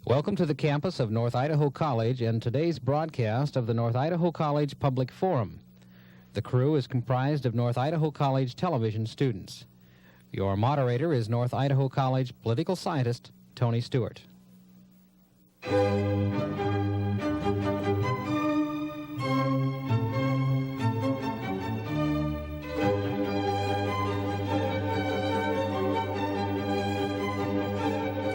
Welcome to the campus of North Idaho College and today's broadcast of the North Idaho College Public Forum. The crew is comprised of North Idaho College television students. Your moderator is North Idaho College political scientist Tony Stewart.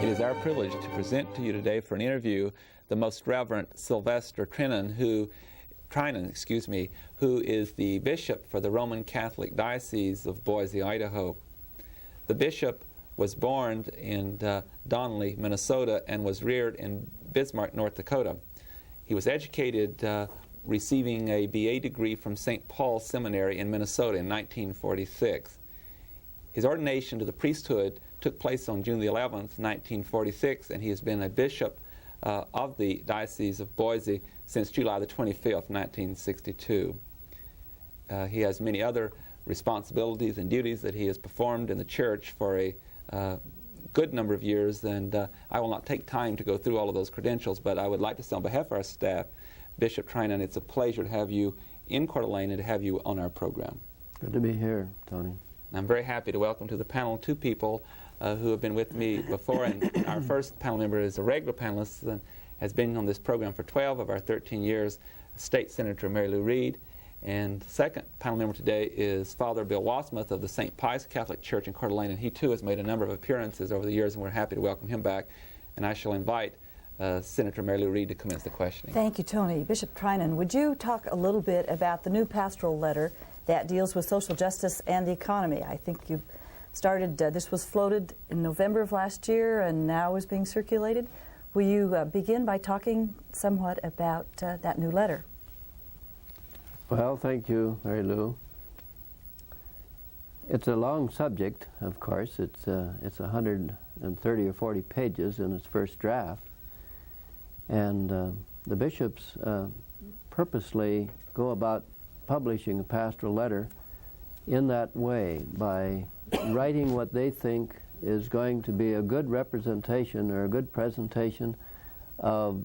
It is our privilege to present to you today for an interview the Most Reverend Sylvester Trinan, who is the bishop for the Roman Catholic Diocese of Boise, Idaho. The bishop was born in Donnelly, Minnesota, and was reared in Bismarck, North Dakota. He was educated receiving a BA degree from St. Paul Seminary in Minnesota in 1946. His ordination to the priesthood took place on June the 11th, 1946, and he has been a bishop of the Diocese of Boise since July the 25th, 1962. He has many other responsibilities and duties that he has performed in the church for a good number of years, and I will not take time to go through all of those credentials, but I would like to say on behalf of our staff, Bishop Trinan, it's a pleasure to have you in Coeur d'Alene and to have you on our program. Good to be here, Tony. I'm very happy to welcome to the panel two people who have been with me before, and our first panel member is a regular panelist and has been on this program for 12 of our 13 years, State Senator Mary Lou Reed. And the second panel member today is Father Bill Wasmuth of the St. Pius Catholic Church in Coeur d'Alene, and he too has made a number of appearances over the years, and we're happy to welcome him back. And I shall invite Senator Mary Lou Reed to commence the questioning. Thank you, Tony. Bishop Trinan, would you talk a little bit about the new pastoral letter that deals with social justice and the economy? I think you started, this was floated in November of last year and now is being circulated. Will you begin by talking somewhat about that new letter? Well, thank you, Mary Lou. It's a long subject, of course. It's 130 or 40 pages in its first draft. And the bishops purposely go about publishing a pastoral letter in that way, by writing what they think is going to be a good representation or a good presentation of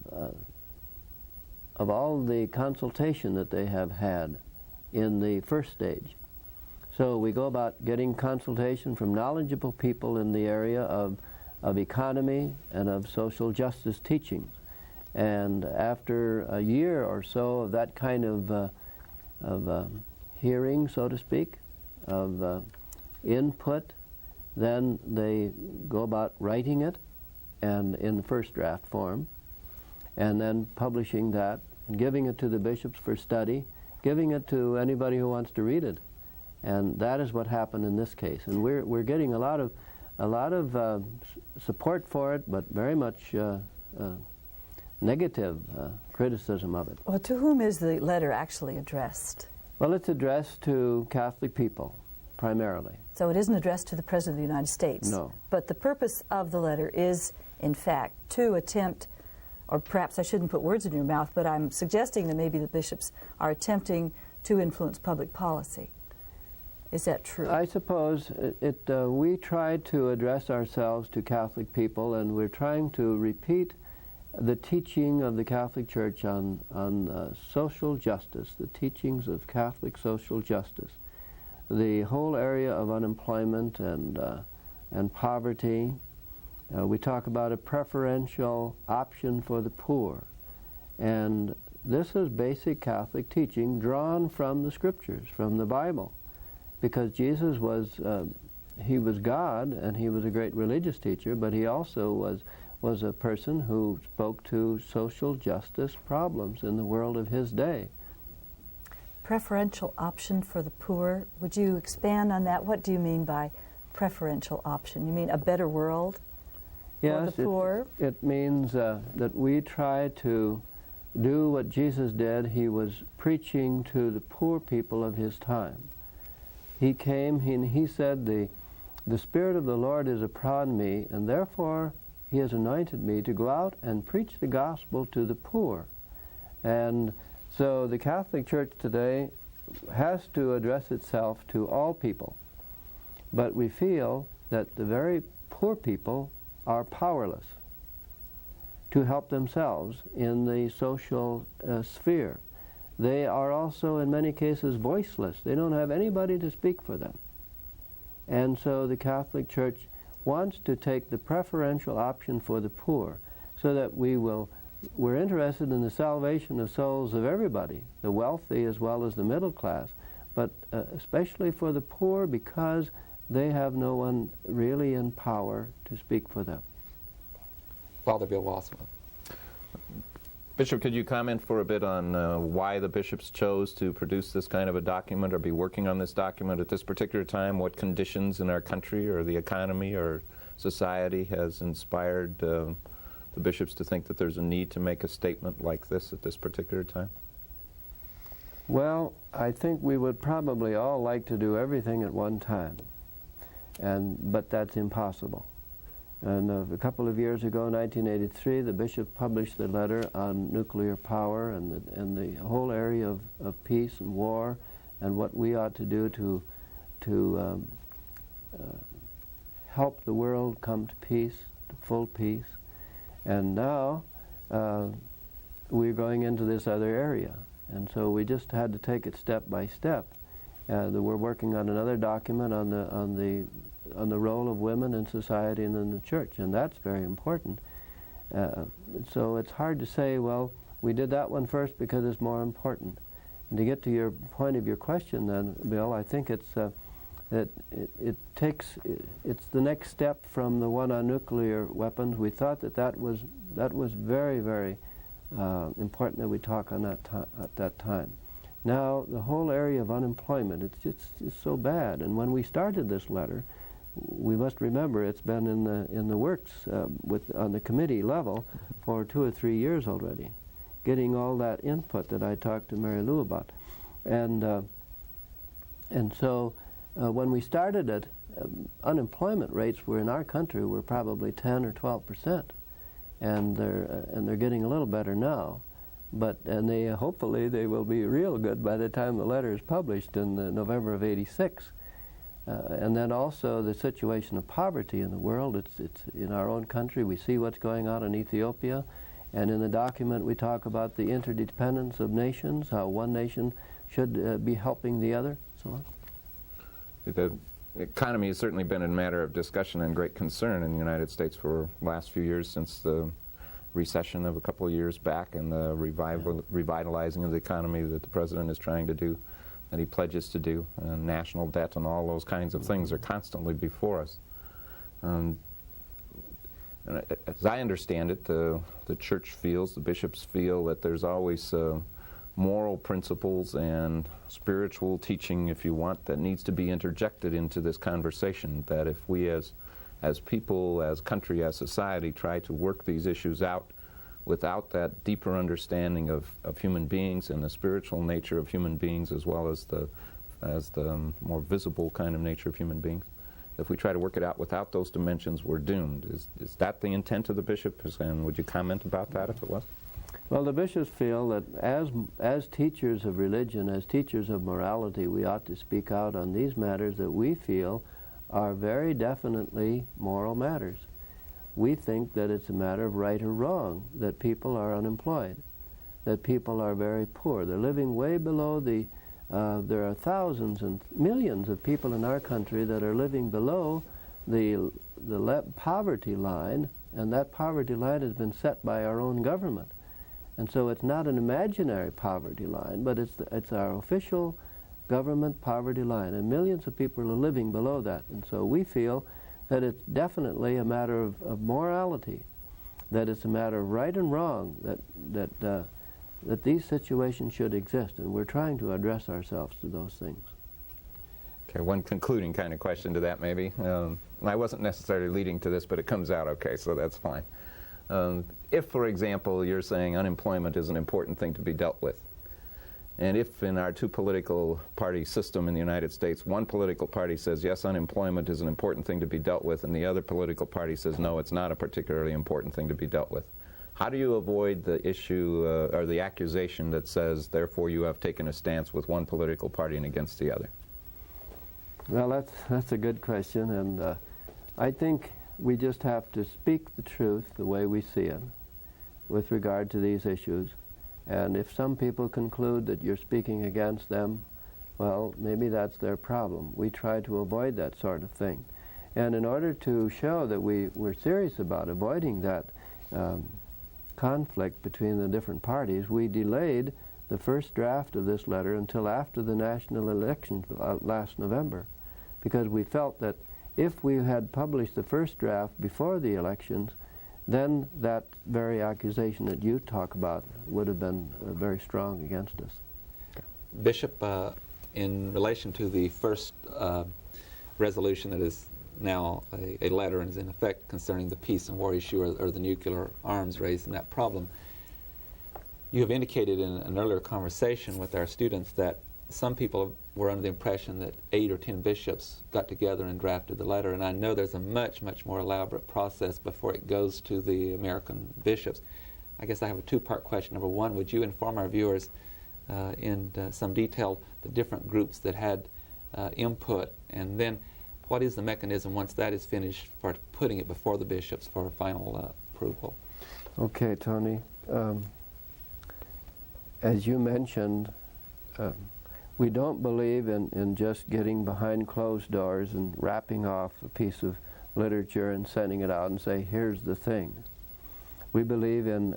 all the consultation that they have had in the first stage. So we go about getting consultation from knowledgeable people in the area of economy and of social justice teachings. And after a year or so of that kind of hearing, so to speak, of input, then they go about writing it and in the first draft form, and then publishing that and giving it to the bishops for study, giving it to anybody who wants to read it. And that is what happened in this case. And we're getting a lot of support for it, but very much negative criticism of it. Well, to whom is the letter actually addressed? Well, it's addressed to Catholic people, primarily. So it isn't addressed to the President of the United States? No. But the purpose of the letter is, in fact, to attempt, or perhaps I shouldn't put words in your mouth, but I'm suggesting that maybe the bishops are attempting to influence public policy. Is that true? I suppose we try to address ourselves to Catholic people, and we're trying to repeat the teaching of the Catholic Church on social justice, the teachings of Catholic social justice. The whole area of unemployment and poverty. We talk about a preferential option for the poor. And this is basic Catholic teaching drawn from the Scriptures, from the Bible. Because Jesus he was God, and he was a great religious teacher, but he also was a person who spoke to social justice problems in the world of his day. Preferential option for the poor. Would you expand on that? What do you mean by preferential option? You mean a better world for the poor? It means that we try to do what Jesus did. He was preaching to the poor people of his time. He came and he said, the Spirit of the Lord is upon me, and therefore he has anointed me to go out and preach the gospel to the poor. And so the Catholic Church today has to address itself to all people. But we feel that the very poor people are powerless to help themselves in the social sphere. They are also, in many cases, voiceless. They don't have anybody to speak for them. And so the Catholic Church wants to take the preferential option for the poor, so that we're interested in the salvation of souls of everybody, the wealthy as well as the middle class, but especially for the poor, because they have no one really in power to speak for them. Father Bill Wassman. Bishop, could you comment for a bit on why the bishops chose to produce this kind of a document or be working on this document at this particular time? What conditions in our country or the economy or society has inspired the bishops to think that there's a need to make a statement like this at this particular time? Well, I think we would probably all like to do everything at one time, but that's impossible. And a couple of years ago, 1983, the bishop published the letter on nuclear power and the whole area of peace and war, and what we ought to do to help the world come to peace, to full peace. And now we're going into this other area, and so we just had to take it step by step. We're working on another document on the role of women in society and in the church, and that's very important. So it's hard to say, well, we did that one first because it's more important. And to get to your point of your question then, Bill, I think it's that it's the next step from the one on nuclear weapons. We thought that was very, very important that we talk on that at that time. Now, the whole area of unemployment, it's so bad. And when we started this letter, we must remember it's been in the works on the committee level for 2 or 3 years already, getting all that input that I talked to Mary Lou about. And so when we started it, unemployment rates were in our country were probably 10 or 12%, and they're getting a little better now. And hopefully they will be real good by the time the letter is published in November of '86. And then also the situation of poverty in the world. It's in our own country. We see what's going on in Ethiopia, and in the document we talk about the interdependence of nations, how one nation should be helping the other, so on. The economy has certainly been a matter of discussion and great concern in the United States for the last few years, since the recession of a couple of years back and the revitalizing of the economy that the president is trying to do, that he pledges to do, and national debt and all those kinds of things are constantly before us. And as I understand it, the church feels, the bishops feel that there's always moral principles and spiritual teaching, if you want, that needs to be interjected into this conversation, that if we as people, as country, as society try to work these issues out without that deeper understanding of human beings and the spiritual nature of human beings, as well as the more visible kind of nature of human beings, if we try to work it out without those dimensions, we're doomed. Is that the intent of the bishop? And would you comment about that if it was? Well, the bishops feel that as teachers of religion, as teachers of morality, we ought to speak out on these matters that we feel are very definitely moral matters. We think that it's a matter of right or wrong, that people are unemployed, that people are very poor. They're living way below there are thousands and millions of people in our country that are living below the poverty line, and that poverty line has been set by our own government. And so it's not an imaginary poverty line, but it's our official government poverty line, and millions of people are living below that. And so we feel that it's definitely a matter of morality, that it's a matter of right and wrong, that these situations should exist, and we're trying to address ourselves to those things. Okay, one concluding kind of question to that maybe. I wasn't necessarily leading to this, but it comes out okay, so that's fine. If, for example, you're saying unemployment is an important thing to be dealt with, and if in our two political party system in the United States, one political party says, yes, unemployment is an important thing to be dealt with, and the other political party says, no, it's not a particularly important thing to be dealt with, how do you avoid the issue or the accusation that says, therefore, you have taken a stance with one political party and against the other? Well, that's a good question, and I think we just have to speak the truth the way we see it. with regard to these issues. And if some people conclude that you're speaking against them, well, maybe that's their problem. We try to avoid that sort of thing. And in order to show that we're serious about avoiding that conflict between the different parties, we delayed the first draft of this letter until after the national elections last November, because we felt that if we had published the first draft before the elections, then that very accusation that you talk about would have been very strong against us. Bishop, in relation to the first resolution that is now a letter and is in effect concerning the peace and war issue or the nuclear arms race and that problem, you have indicated in an earlier conversation with our students that some people were under the impression that 8 or 10 bishops got together and drafted the letter, and I know there's a much, much more elaborate process before it goes to the American bishops. I guess I have a two-part question. Number one, would you inform our viewers in some detail the different groups that had input, and then what is the mechanism once that is finished for putting it before the bishops for final approval? Okay, Tony. As you mentioned, we don't believe in just getting behind closed doors and wrapping off a piece of literature and sending it out and say, here's the thing. We believe in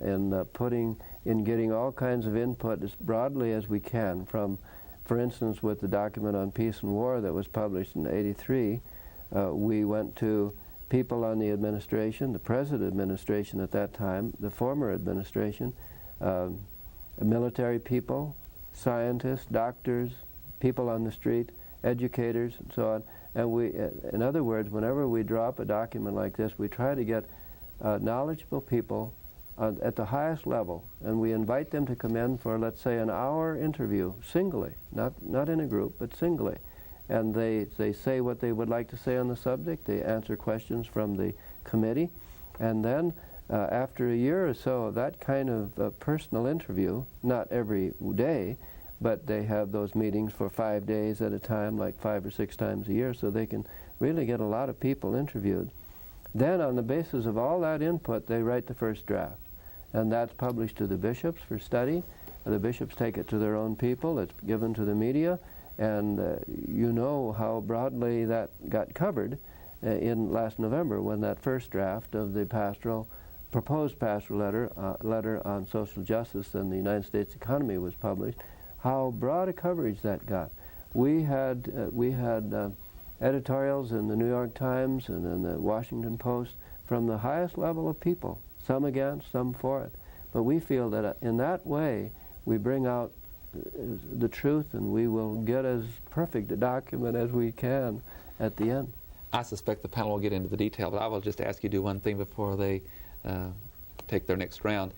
getting all kinds of input as broadly as we can from, for instance, with the document on peace and war that was published in '83, we went to people on the administration, the present administration at that time, the former administration, military people, scientists, doctors, people on the street, educators, and so on. And we, in other words, whenever we drop a document like this, we try to get knowledgeable people at the highest level, and we invite them to come in for, let's say, an hour interview, singly, not in a group, but singly. And they say what they would like to say on the subject, they answer questions from the committee, and then after a year or so of that kind of personal interview, not every day, but they have those meetings for 5 days at a time, like 5 or 6 times a year, so they can really get a lot of people interviewed. Then on the basis of all that input, they write the first draft. And that's published to the bishops for study. The bishops take it to their own people. It's given to the media. And you know how broadly that got covered in last November when that first draft of the proposed pastoral letter on social justice and the United States economy was published, how broad a coverage that got. We had editorials in the New York Times and in the Washington Post from the highest level of people, some against, some for it. But we feel that in that way we bring out the truth, and we will get as perfect a document as we can at the end. I suspect the panel will get into the detail, but I will just ask you to do one thing before they take their next round.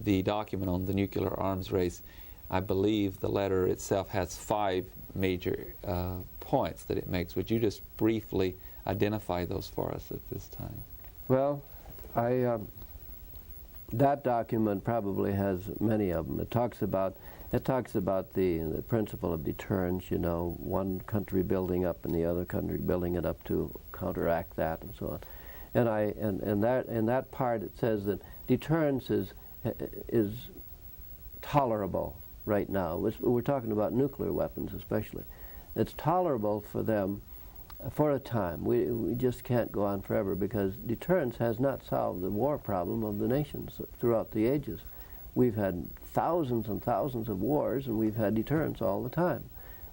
The document on the nuclear arms race, I believe the letter itself has 5 major points that it makes. Would you just briefly identify those for us at this time? Well, that document probably has many of them. It talks about the principle of deterrence, you know, one country building up and the other country building it up to counteract that, and so on. And in that part it says that deterrence is tolerable right now. We're talking about nuclear weapons especially. It's tolerable for them for a time. We just can't go on forever, because deterrence has not solved the war problem of the nations throughout the ages. We've had thousands and thousands of wars, and we've had deterrence all the time.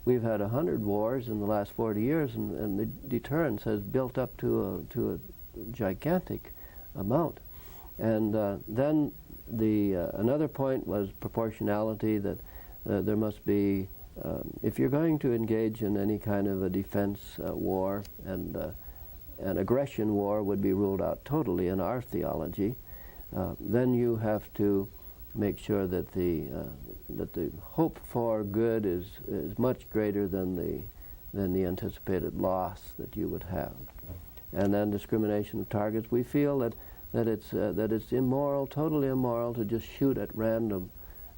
We've had 100 wars in the last 40 years, and the deterrence has built up to a gigantic amount. And then another point was proportionality, that there must be, if you're going to engage in any kind of a defense war, and an aggression war would be ruled out totally in our theology, then you have to make sure that the hope for good is much greater than the anticipated loss that you would have. And then discrimination of targets. We feel that it's immoral, totally immoral, to just shoot at random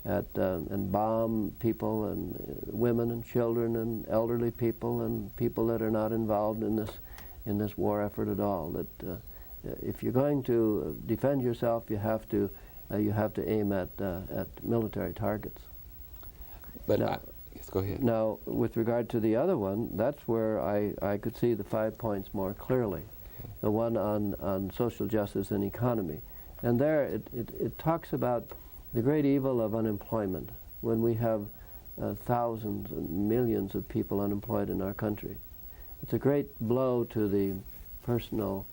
and bomb people, and women and children and elderly people and people that are not involved in this war effort at all. That if you're going to defend yourself, you have to you have to aim at military targets. But Now- yes, go ahead. Now, with regard to the other one, that's where I could see the 5 points more clearly. The one on social justice and economy. And there it talks about the great evil of unemployment when we have thousands and millions of people unemployed in our country. It's a great blow to the personal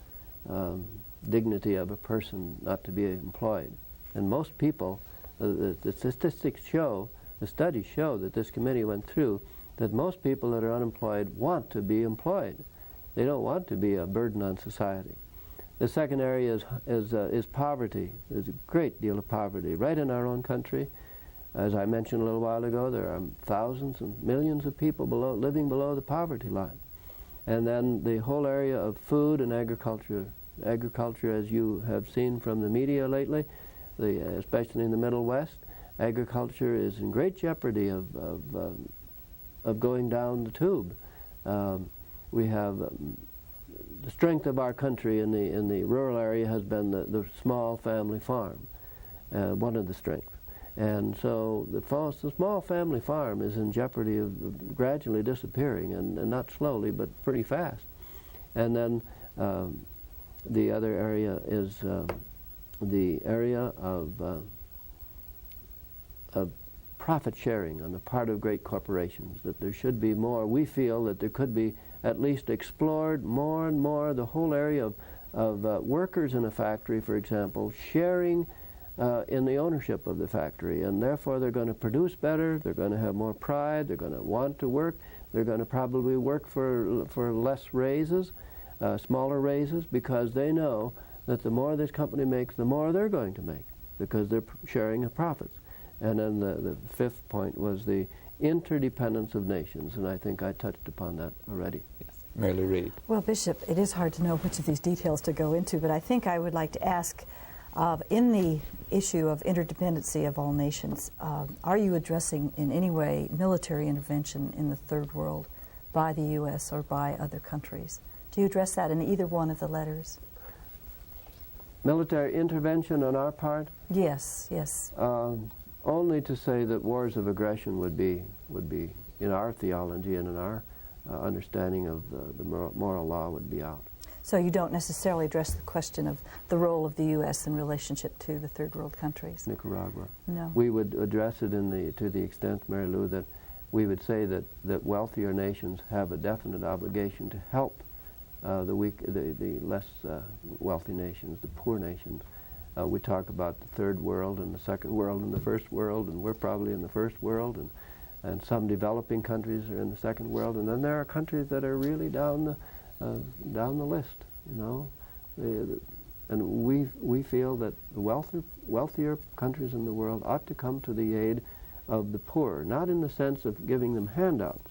dignity of a person not to be employed. And most people, the statistics show, the studies show that this committee went through, that most people that are unemployed want to be employed. They don't want to be a burden on society. The second area is poverty. There's a great deal of poverty right in our own country. As I mentioned a little while ago, there are thousands and millions of people living below the poverty line. And then the whole area of food and agriculture. Agriculture, as you have seen from the media lately, especially in the Middle West, agriculture is in great jeopardy of going down the tube. We have the strength of our country in the rural area has been the small family farm, one of the strengths. And so the small family farm is in jeopardy of gradually disappearing, and not slowly, but pretty fast. And then the other area is the area of profit sharing on the part of great corporations, that there should be more. We feel that there could be at least explored more and more the whole area of workers in a factory, for example, sharing in the ownership of the factory, and therefore they're going to produce better, they're going to have more pride, they're going to want to work, they're going to probably work for less raises, smaller raises, because they know that the more this company makes, the more they're going to make, because they're sharing the profits. And then the fifth point was the interdependence of nations, and I think I touched upon that already. Yes. Mary Lou Reed. Well, Bishop, it is hard to know which of these details to go into, but I think I would like to ask, in the issue of interdependency of all nations, are you addressing in any way military intervention in the Third World by the U.S. or by other countries? Do you address that in either one of the letters? Military intervention on our part? Yes, yes. Only to say that wars of aggression would be in our theology and in our understanding of the moral law would be out. So you don't necessarily address the question of the role of the U.S. in relationship to the Third World countries? Nicaragua. No. We would address it to the extent, Mary Lou, that we would say that wealthier nations have a definite obligation to help the less wealthy nations, the poor nations. We talk about the Third World and the Second World and the First World, and we're probably in the First World, and some developing countries are in the Second World, and then there are countries that are really down the list, you know. And we feel that the wealthier countries in the world ought to come to the aid of the poor, not in the sense of giving them handouts,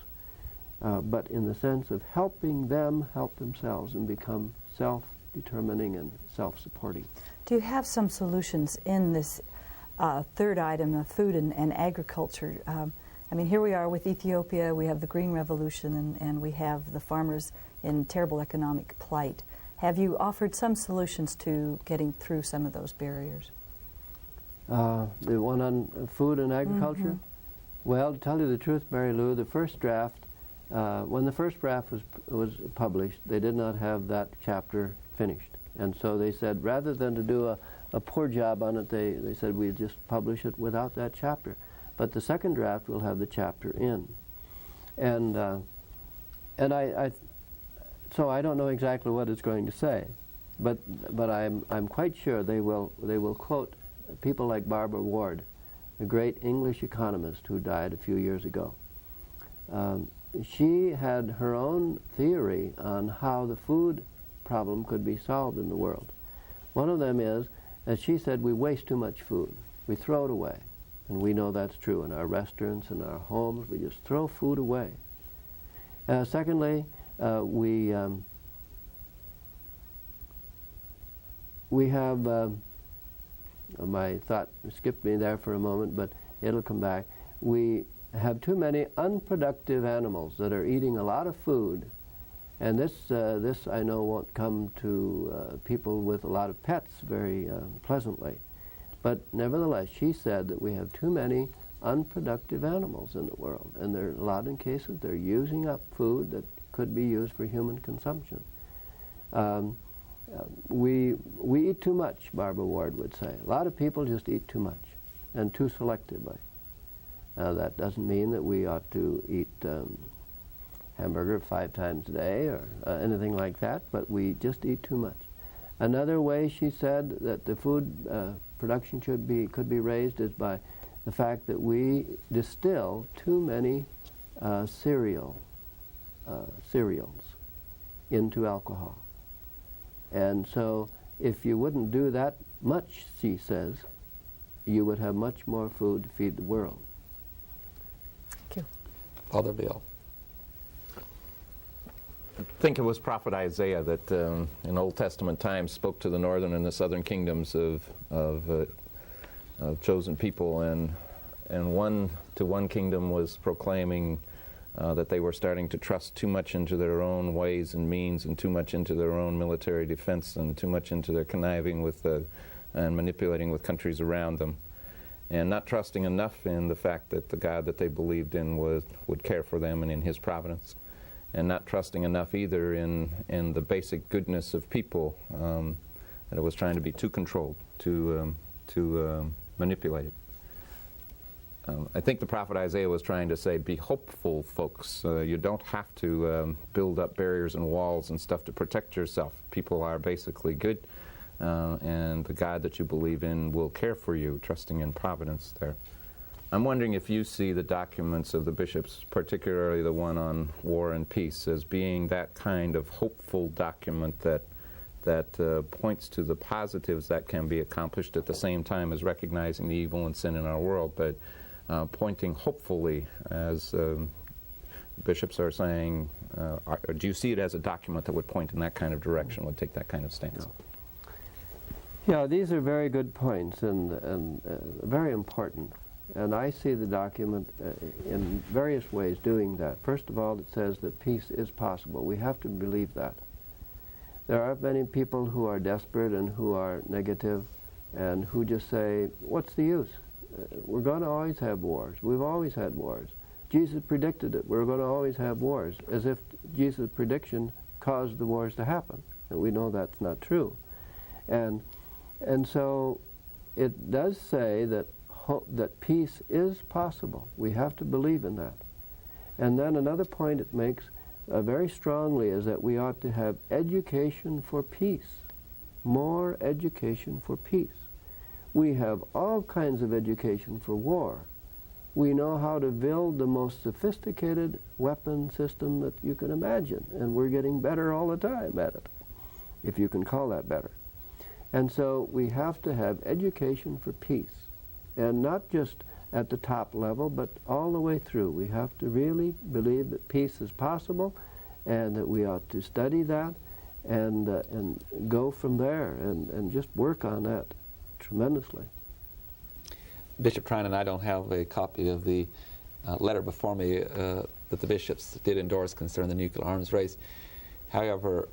but in the sense of helping them help themselves and become self-determining and self-supporting. Do you have some solutions in this third item of food and agriculture? I mean, here we are with Ethiopia, we have the Green Revolution, and we have the farmers in terrible economic plight. Have you offered some solutions to getting through some of those barriers? The one on food and agriculture? Mm-hmm. Well, to tell you the truth, Mary Lou, the first draft, when the first draft was published, they did not have that chapter finished. And so they said, rather than to do a poor job on it, they said we'd just publish it without that chapter. But the second draft will have the chapter in. And so I don't know exactly what it's going to say, but I'm quite sure they will quote people like Barbara Ward, the great English economist who died a few years ago. She had her own theory on how the food problem could be solved in the world. One of them is, as she said, we waste too much food. We throw it away. And we know that's true in our restaurants and our homes. We just throw food away. Secondly, we have, my thought skipped me there for a moment, but it'll come back. We have too many unproductive animals that are eating a lot of food. And this I know won't come to people with a lot of pets very pleasantly. But nevertheless, she said that we have too many unproductive animals in the world, and there are a lot of cases they're using up food that could be used for human consumption. We eat too much, Barbara Ward would say. A lot of people just eat too much, and too selectively. Now, that doesn't mean that we ought to eat hamburger 5 times a day or anything like that, but we just eat too much. Another way she said that the food production could be raised is by the fact that we distill too many cereals into alcohol. And so if you wouldn't do that much, she says, you would have much more food to feed the world. Thank you. Father Bill. I think it was Prophet Isaiah that in Old Testament times spoke to the northern and the southern kingdoms of chosen people, and one kingdom was proclaiming that they were starting to trust too much into their own ways and means, and too much into their own military defense, and too much into their conniving with and manipulating with countries around them, and not trusting enough in the fact that the God that they believed in would care for them and in His providence, and not trusting enough either in the basic goodness of people, that it was trying to be too controlled, too manipulated. I think the prophet Isaiah was trying to say, be hopeful, folks. You don't have to build up barriers and walls and stuff to protect yourself. People are basically good, and the God that you believe in will care for you, trusting in providence there. I'm wondering if you see the documents of the bishops, particularly the one on war and peace, as being that kind of hopeful document that points to the positives that can be accomplished at the same time as recognizing the evil and sin in our world, but pointing hopefully, as bishops are saying. Do you see it as a document that would point in that kind of direction, would take that kind of stance? Yeah, these are very good points and very important. And I see the document in various ways doing that. First of all, it says that peace is possible. We have to believe that. There are many people who are desperate and who are negative and who just say, what's the use? We're going to always have wars. We've always had wars. Jesus predicted it. We're going to always have wars, as if Jesus' prediction caused the wars to happen. And we know that's not true. And so it does say that that peace is possible. We have to believe in that. And then another point it makes very strongly is that we ought to have education for peace, more education for peace. We have all kinds of education for war. We know how to build the most sophisticated weapon system that you can imagine, and we're getting better all the time at it, if you can call that better. And so we have to have education for peace. And not just at the top level, but all the way through. We have to really believe that peace is possible, and that we ought to study that and go from there and just work on that tremendously. Bishop Trinan, I don't have a copy of the letter before me that the bishops did endorse concerning the nuclear arms race. However,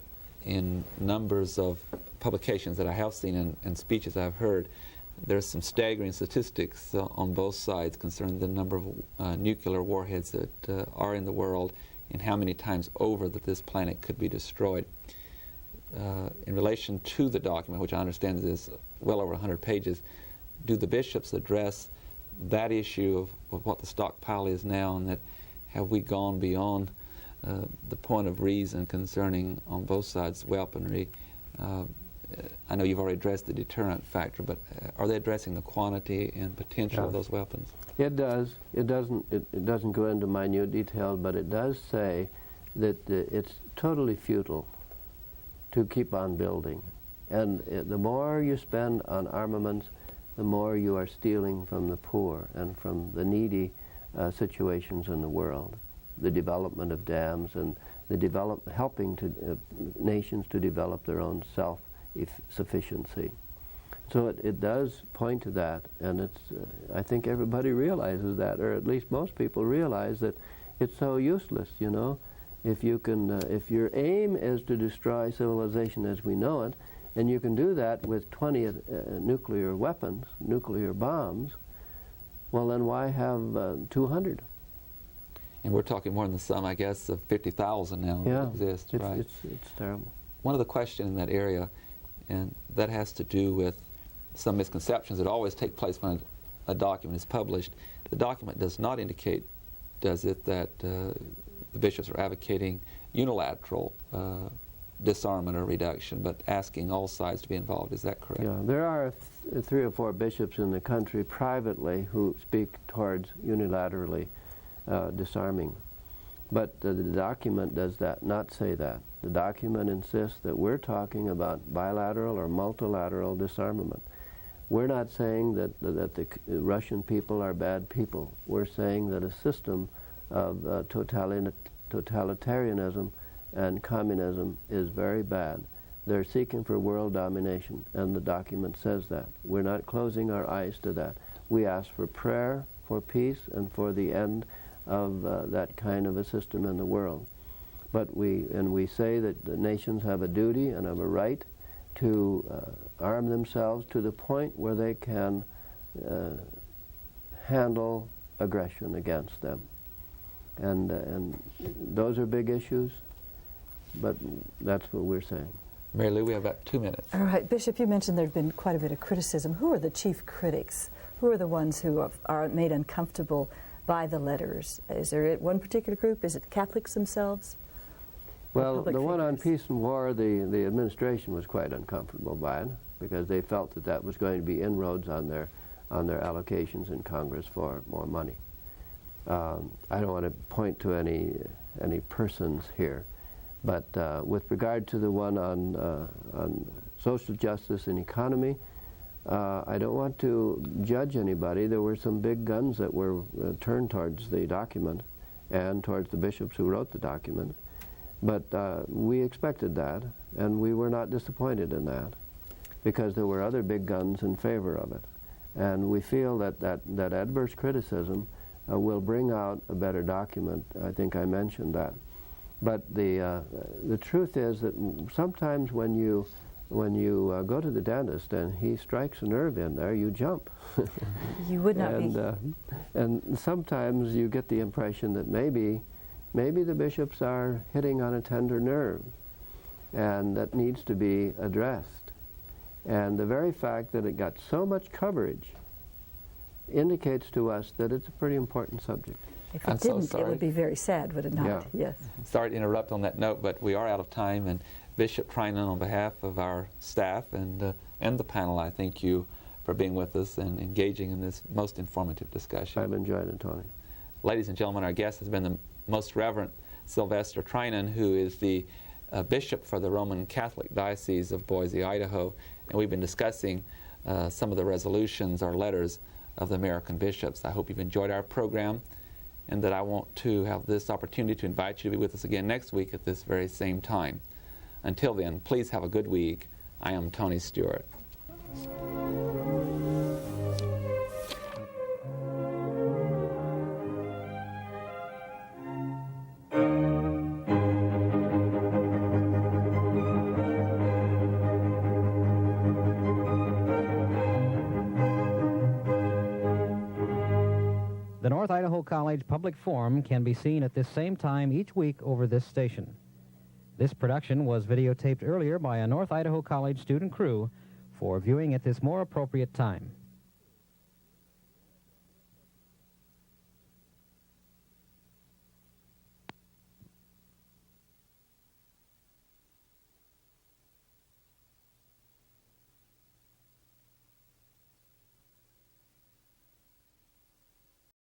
in numbers of publications that I have seen and speeches I've heard, there's some staggering statistics on both sides concerning the number of nuclear warheads that are in the world and how many times over that this planet could be destroyed. In relation to the document, which I understand is well over 100 pages, do the bishops address that issue of what the stockpile is now, and that have we gone beyond the point of reason concerning on both sides weaponry? I know you've already addressed the deterrent factor, but are they addressing the quantity and potential of those weapons? It does. It doesn't go into minute detail, but it does say that it's totally futile to keep on building. And the more you spend on armaments, the more you are stealing from the poor and from the needy situations in the world. The development of dams and the helping to nations to develop their own self-sufficiency. So it does point to that, and it's I think everybody realizes that, or at least most people realize that it's so useless, you know. If you can, if your aim is to destroy civilization as we know it, And you can do that with 20 nuclear weapons, nuclear bombs. Well, then why have 200? And we're talking more than the sum, I guess, of 50,000 now that exist. Right. It's terrible. One of the questions in that area, and that has to do with some misconceptions that always take place when a document is published. The document does not indicate, does it, that the bishops are advocating unilateral disarmament or reduction, but asking all sides to be involved. Is that correct? Yeah, there are 3 or 4 bishops in the country privately who speak towards unilaterally disarming. But the document does not say that. The document insists that we're talking about bilateral or multilateral disarmament. We're not saying that the Russian people are bad people. We're saying that a system of totalitarianism and communism is very bad. They're seeking for world domination, and the document says that. We're not closing our eyes to that. We ask for prayer, for peace, and for the end of that kind of a system in the world. But we say that the nations have a duty and have a right to arm themselves to the point where they can handle aggression against them. And those are big issues, but that's what we're saying. Mary Lou, we have about 2 minutes. All right, Bishop, you mentioned there's been quite a bit of criticism. Who are the chief critics? Who are the ones who are made uncomfortable by the letters? Is there one particular group? Is it the Catholics themselves? Well, the one on peace and war, the administration was quite uncomfortable by it because they felt that that was going to be inroads on their allocations in Congress for more money. I don't want to point to any persons here, but with regard to the one on social justice and economy, I don't want to judge anybody. There were some big guns that were turned towards the document and towards the bishops who wrote the document. But we expected that, and we were not disappointed in that, because there were other big guns in favor of it. And we feel that adverse criticism will bring out a better document. I think I mentioned that. But the truth is that sometimes when you go to the dentist and he strikes a nerve in there, you jump. You would not and sometimes you get the impression that maybe the bishops are hitting on a tender nerve, and that needs to be addressed. And the very fact that it got so much coverage indicates to us that it's a pretty important subject. If it didn't, it would be very sad, would it not? Yeah. Yes. Sorry to interrupt on that note, but we are out of time, and Bishop Trinan, on behalf of our staff and the panel, I thank you for being with us and engaging in this most informative discussion. I've enjoyed it, Tony. Ladies and gentlemen, our guest has been the Most Reverend Sylvester Trinan, who is the bishop for the Roman Catholic Diocese of Boise, Idaho, and we've been discussing some of the resolutions or letters of the American bishops. I hope you've enjoyed our program, and that I want to have this opportunity to invite you to be with us again next week at this very same time. Until then, please have a good week. I am Tony Stewart. The North Idaho College Public Forum can be seen at this same time each week over this station. This production was videotaped earlier by a North Idaho College student crew for viewing at this more appropriate time.